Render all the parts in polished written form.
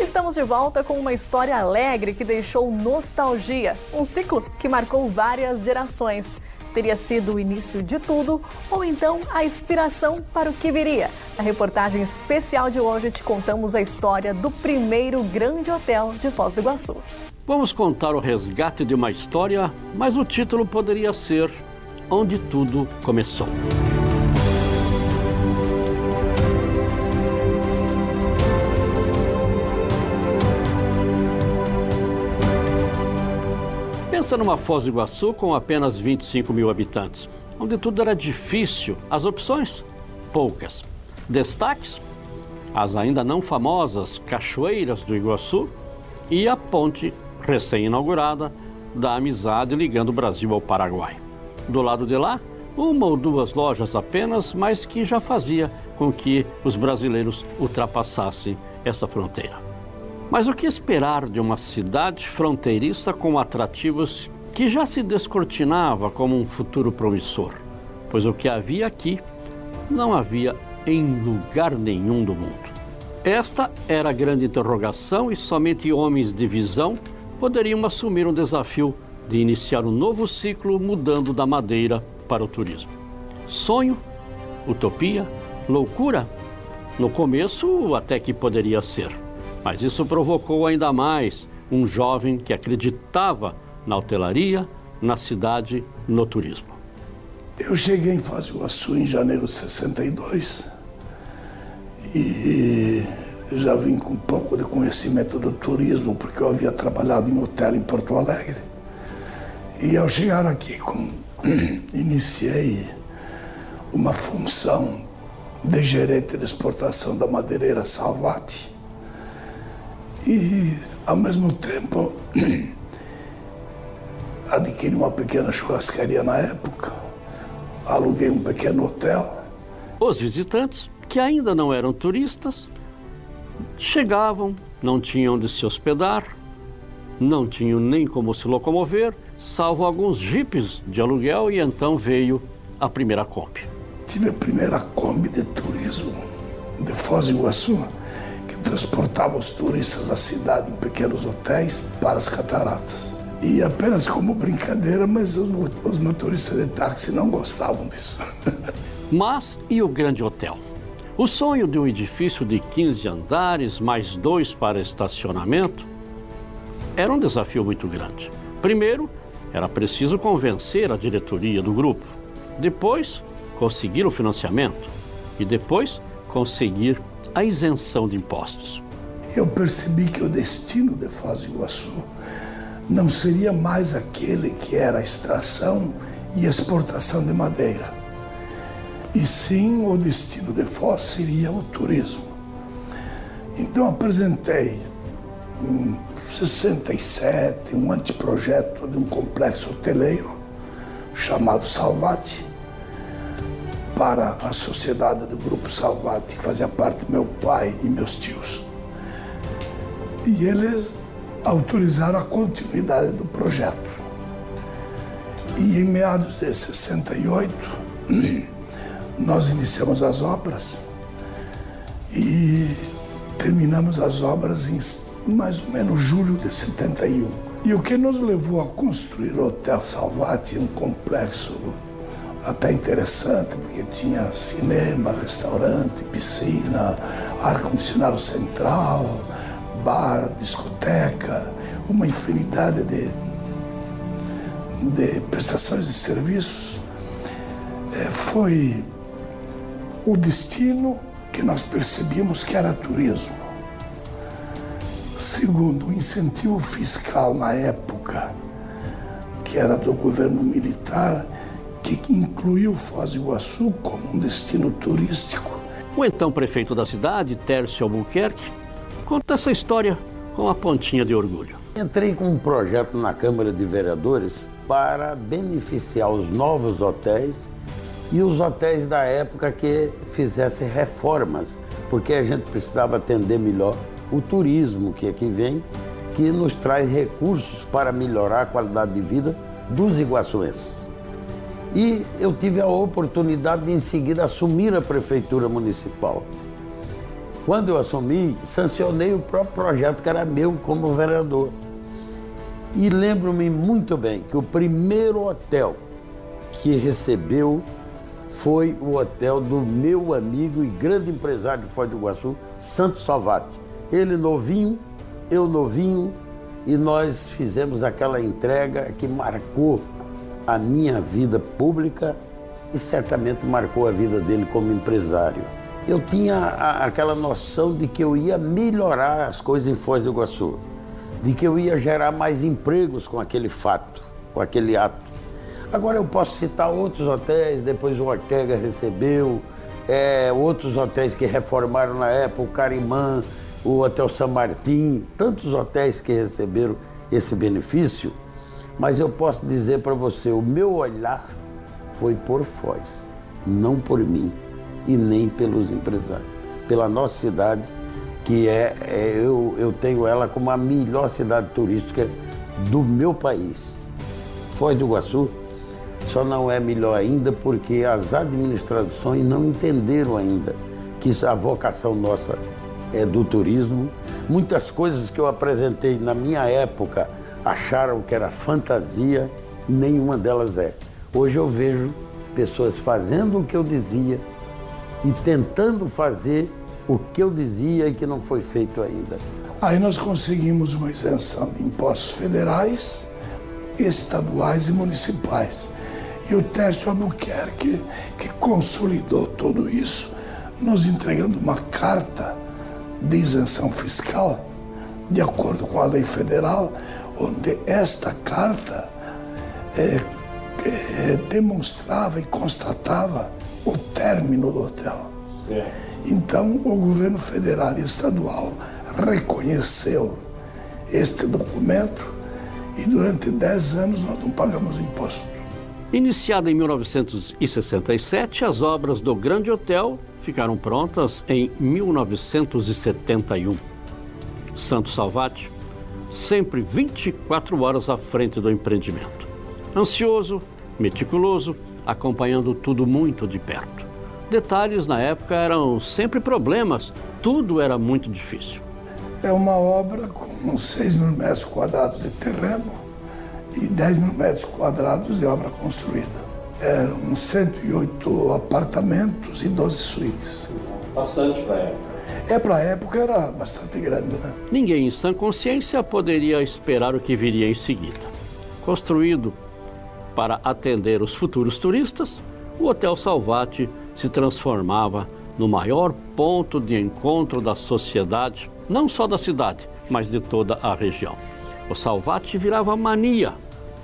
Estamos de volta com uma história alegre que deixou nostalgia. Um ciclo que marcou várias gerações. Teria sido o início de tudo ou então a inspiração para o que viria. Na reportagem especial de hoje te contamos a história do primeiro grande hotel de Foz do Iguaçu. Vamos contar o resgate de uma história, mas o título poderia ser Onde Tudo Começou. Pensa numa Foz do Iguaçu com apenas 25 mil habitantes, onde tudo era difícil, as opções, poucas. Destaques, as ainda não famosas Cachoeiras do Iguaçu e a ponte recém-inaugurada da amizade ligando o Brasil ao Paraguai. Do lado de lá, uma ou duas lojas apenas, mas que já fazia com que os brasileiros ultrapassassem essa fronteira. Mas o que esperar de uma cidade fronteiriça com atrativos que já se descortinava como um futuro promissor? Pois o que havia aqui não havia em lugar nenhum do mundo. Esta era a grande interrogação e somente homens de visão poderiam assumir um desafio de iniciar um novo ciclo mudando da madeira para o turismo. Sonho? Utopia? Loucura? No começo até que poderia ser. Mas isso provocou ainda mais um jovem que acreditava na hotelaria, na cidade, no turismo. Eu cheguei em Foz do Iguaçu em janeiro de 62 e já vim com um pouco de conhecimento do turismo, porque eu havia trabalhado em hotel em Porto Alegre. E ao chegar aqui, iniciei uma função de gerente de exportação da madeireira Salvati. E, ao mesmo tempo, adquiri uma pequena churrascaria na época, aluguei um pequeno hotel. Os visitantes, que ainda não eram turistas, chegavam, não tinham onde se hospedar, não tinham nem como se locomover, salvo alguns jipes de aluguel, e então veio a primeira Kombi. Tive a primeira Kombi de turismo de Foz do Iguaçu, que transportava os turistas da cidade em pequenos hotéis para as cataratas. E apenas como brincadeira, mas os motoristas de táxi não gostavam disso. Mas e o grande hotel? O sonho de um edifício de 15 andares, mais 2 para estacionamento, era um desafio muito grande. Primeiro, era preciso convencer a diretoria do grupo. Depois, conseguir o financiamento. E depois, conseguir a isenção de impostos. Eu percebi que o destino de Foz do Iguaçu não seria mais aquele que era a extração e exportação de madeira. E sim, o destino de Foz seria o turismo. Então apresentei em 67 um anteprojeto de um complexo hoteleiro chamado Salvati para a sociedade do Grupo Salvati, que fazia parte do meu pai e meus tios. E eles autorizaram a continuidade do projeto. E em meados de 68, nós iniciamos as obras e terminamos as obras em mais ou menos julho de 71. E o que nos levou a construir o Hotel Salvati, um complexo até interessante, porque tinha cinema, restaurante, piscina, ar-condicionado central, bar, discoteca, uma infinidade de prestações de serviços. Foi o destino que nós percebíamos que era turismo. Segundo, o incentivo fiscal na época, que era do governo militar, que incluiu Foz do Iguaçu como um destino turístico. O então prefeito da cidade, Tércio Albuquerque, conta essa história com uma pontinha de orgulho. Entrei com um projeto na Câmara de Vereadores para beneficiar os novos hotéis e os hotéis da época que fizessem reformas, porque a gente precisava atender melhor o turismo que aqui vem, que nos traz recursos para melhorar a qualidade de vida dos iguaçuenses. E eu tive a oportunidade de, em seguida, assumir a Prefeitura Municipal. quando eu assumi, sancionei o próprio projeto que era meu como vereador. E lembro-me muito bem que o primeiro hotel que recebeu foi o hotel do meu amigo e grande empresário de Foz do Iguaçu, Santos Salvati. Ele novinho, eu novinho, e nós fizemos aquela entrega que marcou a minha vida pública e certamente marcou a vida dele como empresário. Eu tinha aquela noção de que eu ia melhorar as coisas em Foz do Iguaçu, de que eu ia gerar mais empregos com aquele fato, com aquele ato. Agora eu posso citar outros hotéis, depois o Ortega recebeu, outros hotéis que reformaram na época, o Carimã, o Hotel San Martín, tantos hotéis que receberam esse benefício, mas eu posso dizer para você, o meu olhar foi por Foz, não por mim e nem pelos empresários, pela nossa cidade, que eu tenho ela como a melhor cidade turística do meu país. Foz do Iguaçu só não é melhor ainda porque as administrações não entenderam ainda que a vocação nossa é do turismo. Muitas coisas que eu apresentei na minha época acharam que era fantasia, nenhuma delas é. Hoje eu vejo pessoas fazendo o que eu dizia e tentando fazer o que eu dizia e que não foi feito ainda. Aí nós conseguimos uma isenção de impostos federais, estaduais e municipais. E o Tércio Albuquerque, que consolidou tudo isso, nos entregando uma carta de isenção fiscal, de acordo com a lei federal, onde esta carta demonstrava e constatava o término do hotel. Então, o governo federal e estadual reconheceu este documento e durante 10 anos nós não pagamos imposto. Iniciada em 1967, as obras do Grande Hotel ficaram prontas em 1971. Santos Salvati, sempre 24 horas à frente do empreendimento. Ansioso, meticuloso, acompanhando tudo muito de perto. Detalhes na época eram sempre problemas, tudo era muito difícil. É uma obra com 6 mil metros quadrados de terreno e 10 mil metros quadrados de obra construída. Eram 108 apartamentos e 12 suítes. Bastante para a época. Para a época era bastante grande, né? Ninguém em sã consciência poderia esperar o que viria em seguida. Construído para atender os futuros turistas, o Hotel Salvati se transformava no maior ponto de encontro da sociedade, não só da cidade, mas de toda a região. O Salvati virava mania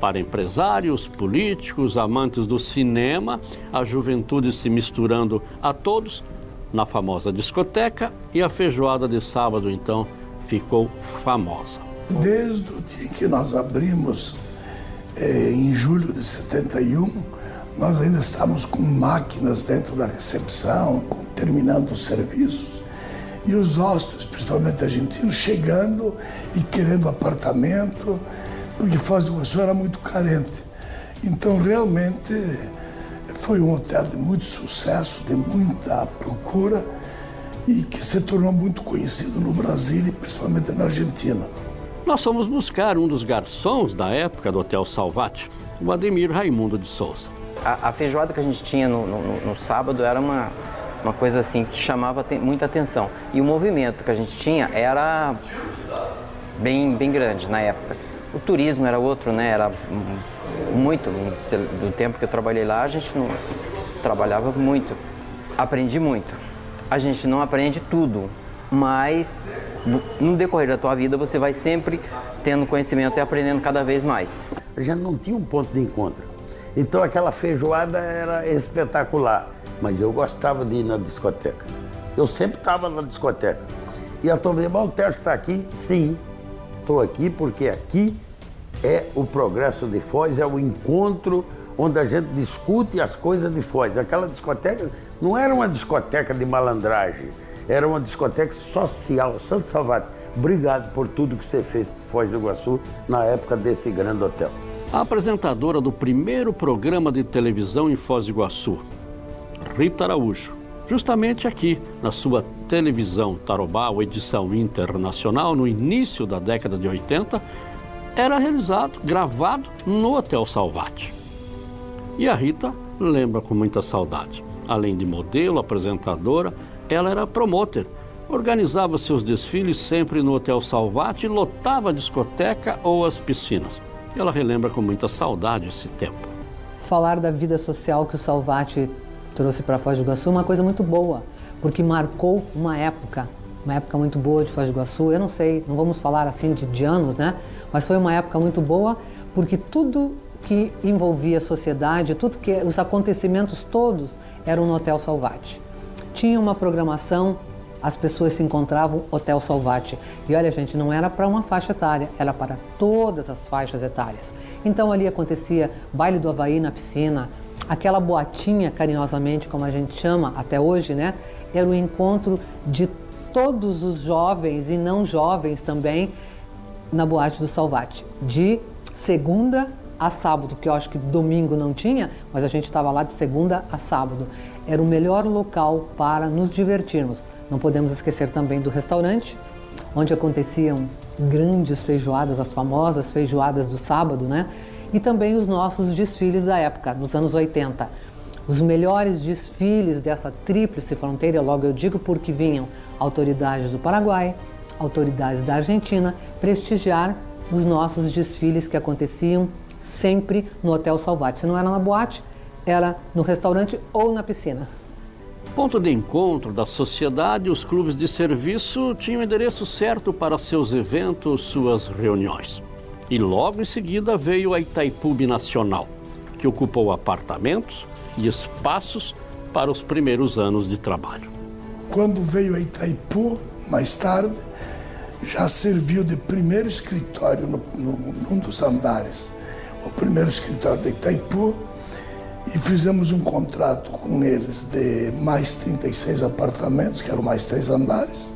para empresários, políticos, amantes do cinema, a juventude se misturando a todos na famosa discoteca, e a feijoada de sábado, então, ficou famosa. Desde o dia que nós abrimos, em julho de 71, nós ainda estávamos com máquinas dentro da recepção, terminando os serviços, e os hóspedes, principalmente argentinos, chegando e querendo apartamento, porque Foz do Iguaçu era muito carente. Então, realmente, foi um hotel de muito sucesso, de muita procura, e que se tornou muito conhecido no Brasil e principalmente na Argentina. Nós fomos buscar um dos garçons da época do Hotel Salvati, o Ademir Raimundo de Souza. A feijoada que a gente tinha no sábado era uma coisa assim que chamava muita atenção. E o movimento que a gente tinha era bem grande na época. O turismo era outro, né? Era muito, do tempo que eu trabalhei lá, a gente não trabalhava muito. Aprendi muito. A gente não aprende tudo, mas no decorrer da tua vida você vai sempre tendo conhecimento e aprendendo cada vez mais. A gente não tinha um ponto de encontro. Então aquela feijoada era espetacular, mas eu gostava de ir na discoteca. Eu sempre estava na discoteca. E a turma dizia, o Tércio está aqui? Sim, estou aqui porque aqui é o progresso de Foz, é o encontro onde a gente discute as coisas de Foz. Aquela discoteca não era uma discoteca de malandragem, era uma discoteca social. Santos Salvati, obrigado por tudo que você fez por Foz do Iguaçu na época desse grande hotel. A apresentadora do primeiro programa de televisão em Foz do Iguaçu, Rita Araújo, justamente aqui na sua televisão Tarobá, edição internacional, no início da década de 80, era gravado no Hotel Salvati. E a Rita lembra com muita saudade. Além de modelo, apresentadora, ela era promoter. Organizava seus desfiles sempre no Hotel Salvati e lotava a discoteca ou as piscinas. Ela relembra com muita saudade esse tempo. Falar da vida social que o Salvati trouxe para Foz do Iguaçu é uma coisa muito boa, porque marcou uma época muito boa de Foz do Iguaçu. Eu não sei, não vamos falar assim de anos, né? Mas foi uma época muito boa, porque tudo que envolvia a sociedade, os acontecimentos todos eram no Hotel Salvati. Tinha uma programação, as pessoas se encontravam Hotel Salvati. E olha, gente, não era para uma faixa etária, era para todas as faixas etárias. Então ali acontecia baile do Havaí na piscina, aquela boatinha, carinhosamente, como a gente chama até hoje, né? Era o encontro de todos os jovens e não jovens também na boate do Salvati, de segunda a sábado, que eu acho que domingo não tinha, mas a gente estava lá de segunda a sábado. Era o melhor local para nos divertirmos. Não podemos esquecer também do restaurante, onde aconteciam grandes feijoadas, as famosas feijoadas do sábado, né? E também os nossos desfiles da época, nos anos 80. Os melhores desfiles dessa tríplice fronteira, logo eu digo, porque vinham autoridades do Paraguai, autoridades da Argentina, prestigiar os nossos desfiles que aconteciam sempre no Hotel Salvati. Se não era na boate, era no restaurante ou na piscina. Ponto de encontro da sociedade, os clubes de serviço tinham o endereço certo para seus eventos, suas reuniões. E logo em seguida veio a Itaipu Binacional, que ocupou apartamentos e espaços para os primeiros anos de trabalho. Quando veio a Itaipu, mais tarde, já serviu de primeiro escritório num dos andares, o primeiro escritório de Itaipu, e fizemos um contrato com eles de mais 36 apartamentos, que eram mais 3 andares.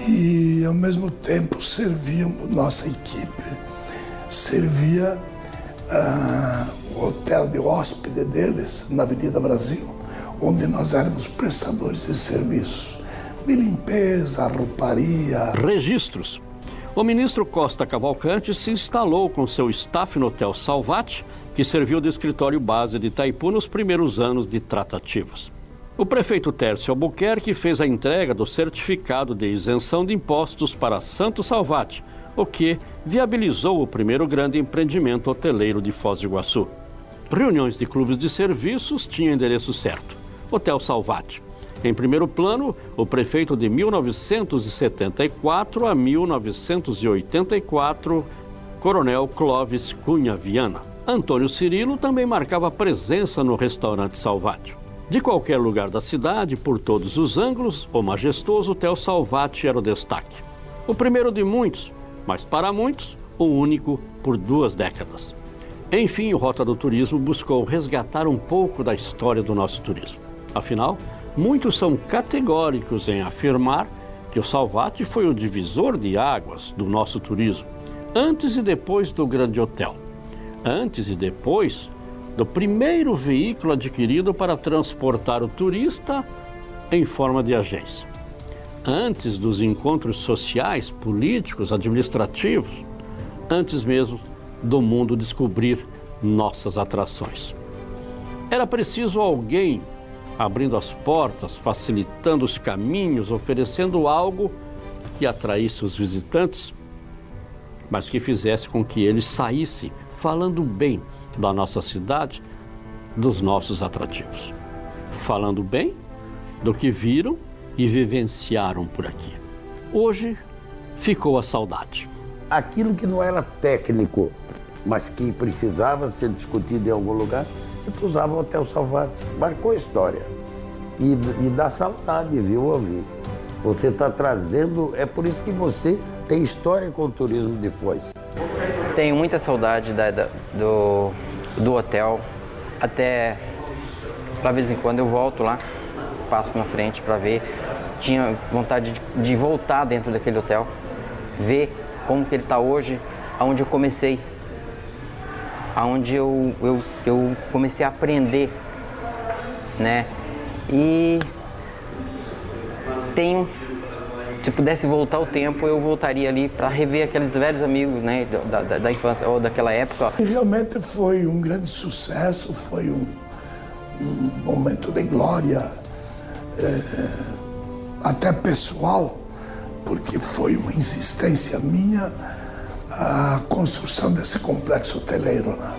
E, ao mesmo tempo, nossa equipe servia o hotel de hóspede deles, na Avenida Brasil, onde nós éramos prestadores de serviços, de limpeza, rouparia. Registros. O ministro Costa Cavalcante se instalou com seu staff no Hotel Salvati, que serviu de escritório base de Itaipu nos primeiros anos de tratativas. O prefeito Tércio Albuquerque fez a entrega do certificado de isenção de impostos para Santo Salvati, o que viabilizou o primeiro grande empreendimento hoteleiro de Foz do Iguaçu. Reuniões de clubes de serviços tinham endereço certo, Hotel Salvati. Em primeiro plano, o prefeito de 1974 a 1984, Coronel Clóvis Cunha Viana. Antônio Cirilo também marcava presença no restaurante Salvati. De qualquer lugar da cidade, por todos os ângulos, o majestoso Hotel Salvati era o destaque. O primeiro de muitos, mas para muitos, o único por 2 décadas. Enfim, o Rota do Turismo buscou resgatar um pouco da história do nosso turismo. Afinal, muitos são categóricos em afirmar que o Salvati foi o divisor de águas do nosso turismo, antes e depois do Grande Hotel. Antes e depois do primeiro veículo adquirido para transportar o turista em forma de agência. Antes dos encontros sociais, políticos, administrativos, antes mesmo do mundo descobrir nossas atrações. Era preciso alguém abrindo as portas, facilitando os caminhos, oferecendo algo que atraísse os visitantes, mas que fizesse com que eles saíssem falando bem da nossa cidade, dos nossos atrativos. Falando bem do que viram e vivenciaram por aqui. Hoje ficou a saudade. Aquilo que não era técnico, mas que precisava ser discutido em algum lugar, eu usava o Hotel Salvati. Marcou a história. E dá saudade, viu, Alvi? Você está trazendo, é por isso que você tem história com o turismo de Foz. Tenho muita saudade do hotel, até de vez em quando eu volto lá, passo na frente para ver. Tinha vontade de voltar dentro daquele hotel, ver como que ele está hoje, aonde eu comecei, aonde eu comecei a aprender, né? E tenho, se pudesse voltar o tempo, eu voltaria ali para rever aqueles velhos amigos, né, da infância ou daquela época. Realmente foi um grande sucesso, foi um momento de glória, até pessoal, porque foi uma insistência minha a construção desse complexo hoteleiro, né?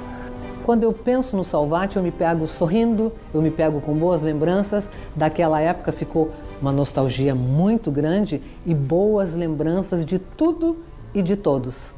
Quando eu penso no Salvat, eu me pego sorrindo, eu me pego com boas lembranças. Daquela época ficou uma nostalgia muito grande e boas lembranças de tudo e de todos.